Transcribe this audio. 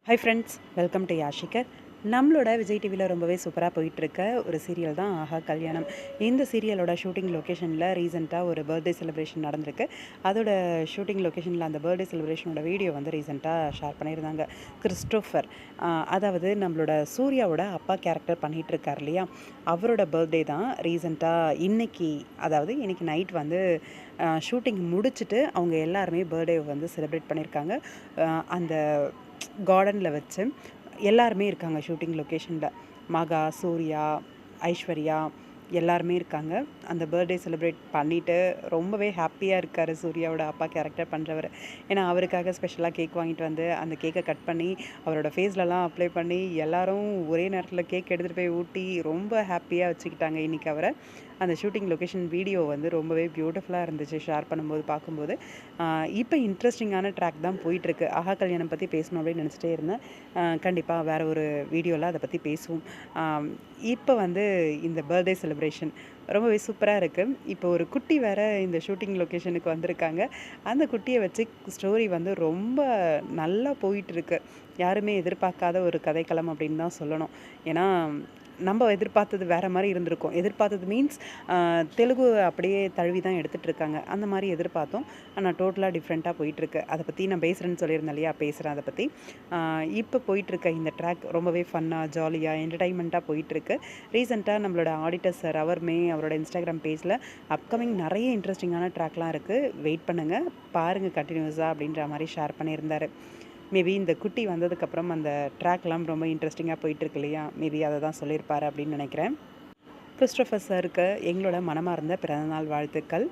High friends, welcome to Yashikar. நம்மளோட விஜய் டிவியில் ரொம்பவே சூப்பராக போயிட்டுருக்க ஒரு சீரியல் தான் ஆஹா கல்யாணம். இந்த சீரியலோட ஷூட்டிங் லொக்கேஷனில் ரீசெண்டாக ஒரு பர்த்டே செலிப்ரேஷன் நடந்திருக்கு. அதோட ஷூட்டிங் லொக்கேஷனில் அந்த பர்த்டே செலிப்ரேஷனோட வீடியோ வந்து ரீசெண்டாக ஷேர் பண்ணியிருந்தாங்க. கிறிஸ்டோஃபர், அதாவது நம்மளோட சூர்யாவோட அப்பா கேரக்டர் பண்ணிகிட்டு இருக்கார் இல்லையா, அவரோட பர்த்டே தான் ரீசெண்டாக இன்னைக்கு நைட் வந்து ஷூட்டிங் முடிச்சுட்டு அவங்க எல்லாருமே பர்த்டே வந்து செலிப்ரேட் பண்ணியிருக்காங்க. அந்த கார்டனில் வச்சு எல்லாருமே இருக்காங்க ஷூட்டிங் லொக்கேஷனில். மகா, சூர்யா, ஐஸ்வர்யா எல்லாருமே இருக்காங்க. அந்த பர்த்டே செலிப்ரேட் பண்ணிவிட்டு ரொம்பவே ஹாப்பியாக இருக்கார் சூர்யாவோட அப்பா கேரக்டர் பண்ணுறவர். ஏன்னா அவருக்காக ஸ்பெஷலாக கேக் வாங்கிட்டு வந்து அந்த கேக்கை கட் பண்ணி அவரோட ஃபேஸ்லலாம் அப்ளை பண்ணி எல்லாரும் ஒரே நேரத்தில் கேக் எடுத்துகிட்டு போய் ஊட்டி ரொம்ப ஹாப்பியாக வச்சுக்கிட்டாங்க இன்றைக்கி அவரை. அந்த ஷூட்டிங் லொக்கேஷன் வீடியோ வந்து ரொம்பவே பியூட்டிஃபுல்லாக இருந்துச்சு ஷேர் பண்ணும்போது பார்க்கும்போது. இப்போ இன்ட்ரெஸ்டிங்கான ட்ராக் தான் போயிட்டுருக்கு. ஆஹா கல்யாணம் பற்றி பேசணும் அப்படின்னு நினச்சிட்டே இருந்தேன். கண்டிப்பாக வேறு ஒரு வீடியோவில் அதை பற்றி பேசுவோம். இப்போ வந்து இந்த பர்த்டே செலிப்ரேஷன் ரொம்பவே சூப்பராக இருக்குது. இப்போ ஒரு குட்டி வேறு இந்த ஷூட்டிங் லொக்கேஷனுக்கு வந்திருக்காங்க. அந்த குட்டியை வச்சு ஸ்டோரி வந்து ரொம்ப நல்லா போயிட்டுருக்கு. யாருமே எதிர்பார்க்காத ஒரு கதைக்களம் அப்படின்னு தான் சொல்லணும். ஏன்னா நம்ம எதிர்பார்த்தது வேறு மாதிரி இருந்திருக்கும். எதிர்பார்த்தது மீன்ஸ் தெலுங்கு அப்படியே தழுவி தான் எடுத்துகிட்ருக்காங்க. அந்த மாதிரி எதிர்பார்த்தோம். ஆனால் டோட்டலாக டிஃப்ரெண்ட்டாக போயிட்டுருக்கு. அதை பற்றி நான் பேசுகிறேன்னு சொல்லியிருந்தேன் இல்லையா, பேசுகிறேன் அதை பற்றி. இப்போ போயிட்டுருக்க இந்த ட்ராக் ரொம்பவே ஃபன்னாக, ஜாலியாக, என்டர்டைன்மெண்ட்டாக போயிட்டுருக்கு. ரீசெண்டாக நம்மளோட ஆடிட்டர் சார் அவரோட இன்ஸ்டாகிராம் பேஜில் அப்கமிங் நிறைய இன்ட்ரெஸ்டிங்கான ட்ராக்லாம் இருக்குது, வெயிட் பண்ணுங்கள், பாருங்கள் கண்டினியூஸாக அப்படின்ற மாதிரி ஷேர் பண்ணியிருந்தார். மேபி இந்த குட்டி வந்ததுக்கப்புறம் அந்த ட்ராக்லாம் ரொம்ப இன்ட்ரெஸ்டிங்காக போயிட்டுருக்கு இல்லையா, மேபி அதை தான் சொல்லியிருப்பார் அப்படின்னு நினைக்கிறேன். கிறிஸ்டோஃபர் சாருக்கு எங்களோட மனமார்ந்த பிறந்தநாள் வாழ்த்துக்கள்.